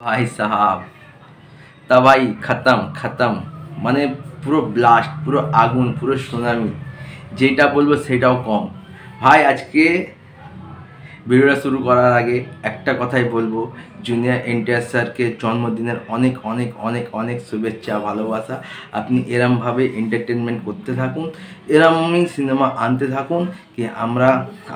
भाई साहब तबाही खत्म खत्म মানে পুরো ব্লাস্ট পুরো আগুন পুরো সুনামি যেটা বলবো সেটাও কম ভাই আজকে ভিডিওটা শুরু করার আগে একটা কথাই বলবো জুনিয়র এনটিআর স্যারকে জন্মদিনের অনেক অনেক অনেক অনেক শুভেচ্ছা ভালোবাসা। আপনি এরমভাবে এন্টারটেনমেন্ট করতে থাকুন, এরমই সিনেমা আনতে থাকুন কি আমরা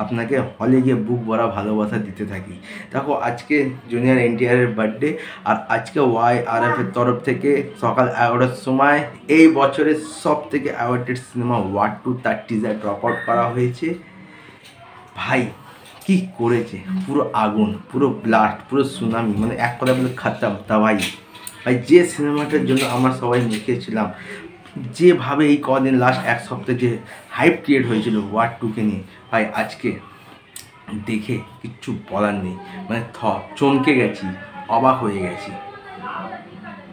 আপনাকে হলে গিয়ে বুক ভরা ভালোবাসা দিতে থাকি। দেখো আজকে জুনিয়র এনটিআরের বার্থডে, আর আজকে ওয়াইআরএফের তরফ থেকে সকাল 11টার সময় এই বছরের সব থেকে অ্যাওয়ার্ডেড সিনেমা ওয়ার 2 তার টিজার ড্রপ আউট করা হয়েছে। ভাই কি করেছে, পুরো আগুন পুরো ব্লাস্ট পুরো সুনামি, মানে এক কথা বলে খাতাম তাবাই। ভাই যে সিনেমাটার জন্য আমরা সবাই মেখেছিলাম, যেভাবে এই কদিন লাস্ট এক সপ্তাহে যে হাইপ ক্রিয়েট হয়েছিল ওয়ার 2কে নিয়ে, ভাই আজকে দেখে কিচ্ছু বলার নেই, মানে চমকে গেছি, অবাক হয়ে গেছি।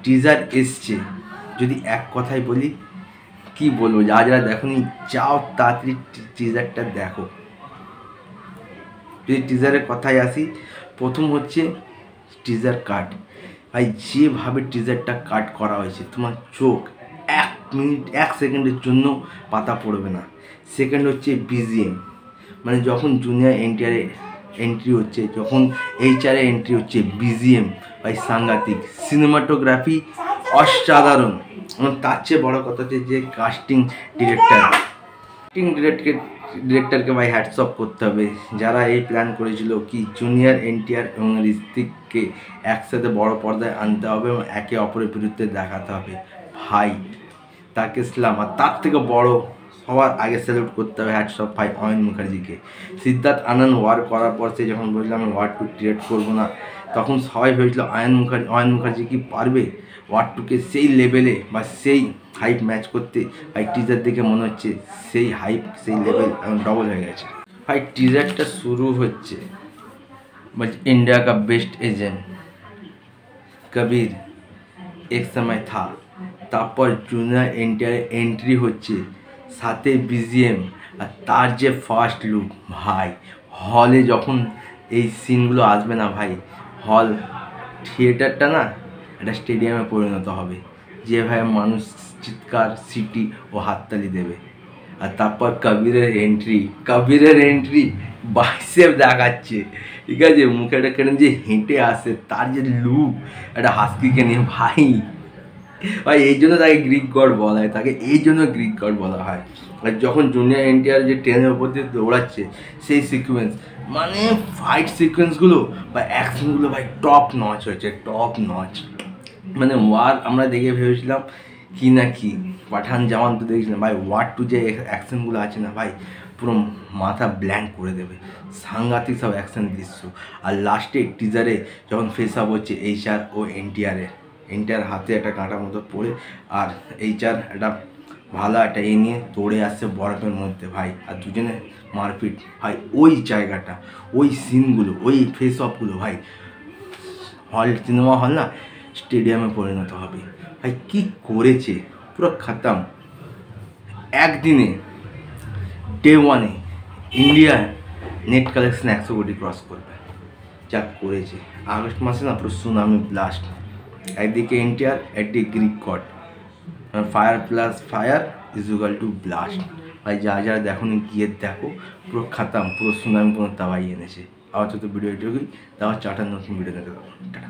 টিজার এসছে, যদি এক কথাই বলি কি বলবো, যারা দেখোনি যাও তাড়াতাড়ি টিজারটা দেখো। যদি টিজারের কথায় আসি, প্রথম হচ্ছে টিজার কাট। ভাই যেভাবে টিজারটা কাট করা হয়েছে তোমার চোখ 1 মিনিট 1 সেকেন্ডের জন্য পাতা পড়বে না। সেকেন্ড হচ্ছে বিজিএম, মানে যখন জুনিয়র এনটিআর এন্ট্রি হচ্ছে, যখন এইচআর এন্ট্রি হচ্ছে, বিজিএম ভাই সাংঘাতিক। সিনেমাটোগ্রাফি অসাধারণ। তার চেয়ে বড় কথা হচ্ছে যে কাস্টিং ডিরেক্টরকে ভাই হ্যাটস অফ করতে হবে, যারা এই প্ল্যান করেছিল কি জুনিয়র এনটিআর এবং ঋত্বিককে একসাথে বড় পর্দায় আনতে হবে এবং একে অপরের বিরুদ্ধে দেখাতে হবে। ভাই তাকে ইসলাম, আর তার থেকে বড় সবার আগে সেলিউট করতে হবে, হ্যাটস অফ ভাই অয়ন মুখার্জিকে। সিদ্ধার্থ আনন্দ ওয়ার করার পর সে যখন বললাম আমি ওয়ার 2 ডিরেক্ট করবো না, তখন সবাই ভেবেছিল অয়ন মুখার্জি কি পারবে ওয়ার 2কে সেই লেভেলে বা সেই হাইপ ম্যাচ করতে। ভাই টিজার দেখে মনে হচ্ছে সেই হাইপ সেই লেভেল এখন ডবল হয়ে গেছে। ভাই টিজারটা শুরু হচ্ছে বাট इंडिया का बेस्ट एजेंट कबीर एक समय था, তারপর জুনিয়র এনটিআর এন্ট্রি হচ্ছে, সাথে বিজিএম, আর তার যে ফার্স্ট লুক। ভাই হলে যখন এই সিনগুলো আসবে না ভাই, হল থিয়েটারটা না একটা স্টেডিয়ামে পরিণত হবে, যেভাবে মানুষ চিৎকার সিটি ও হাততালি দেবে। আর তারপর কবিরের এন্ট্রি বাইসেপ দেখাচ্ছে, ঠিক আছে, মুখে কেন যে হেঁটে আসে, তার যে লুক একটা হাস্কিকে নিয়ে। ভাই ভাই এই জন্য তাকে গ্রিক গড বলা হয়, তাকে এই জন্য গ্রিক গড বলা হয়। আর যখন জুনিয়র এনটিআর যে ট্রেনের ওপর দিয়ে দৌড়াচ্ছে সেই সিকোয়েন্স, মানে ফাইট সিকোয়েন্সগুলো বা অ্যাকশনগুলো ভাই টপ নচ হয়েছে, টপ নচ। মানে ওয়ার আমরা দেখে ভেবেছিলাম কি না কি, পাঠান জামান তো দেখেছিলাম, ভাই ওয়ার 2 যে অ্যাকশনগুলো আছে না ভাই, পুরো মাথা ব্ল্যাঙ্ক করে দেবে, সাংঘাতিক সব অ্যাকশন দৃশ্য। আর লাস্টে টিজারে যখন ফেস আপ হচ্ছে এইচআর ও এনটিআর হাতে একটা কাঁটার মতো পড়ে, আর এইচআর একটা ভালো একটা নিয়ে দৌড়ে আসছে বরফের মধ্যে ভাই, আর দুজনে মারপিট। ভাই ওই জায়গাটা, ওই সিনগুলো, ওই ফেস অফগুলো ভাই সিনেমা হল না স্টেডিয়ামে পরিণত হবে। ভাই কি করেছে, পুরো খতম। একদিনে ডে 1-এ ইন্ডিয়ার নেট কালেকশন 100 কোটি ক্রস করবে, যা করেছে। আগস্ট মাসে না পুরো সুনামি ব্লাস্ট, একদিকে এনটিআর একদিকে Greek god, fire plus fire is equal to blast. ভাই যা দেখোনি গিয়ে দেখো, পুরো খতম, পুরো সুনামি পুরো তাবাই এনেছে। আবার তো ভিডিও এটুকুই, তাও 4টা নতুন ভিডিও দেখতে পাবো। টাটা।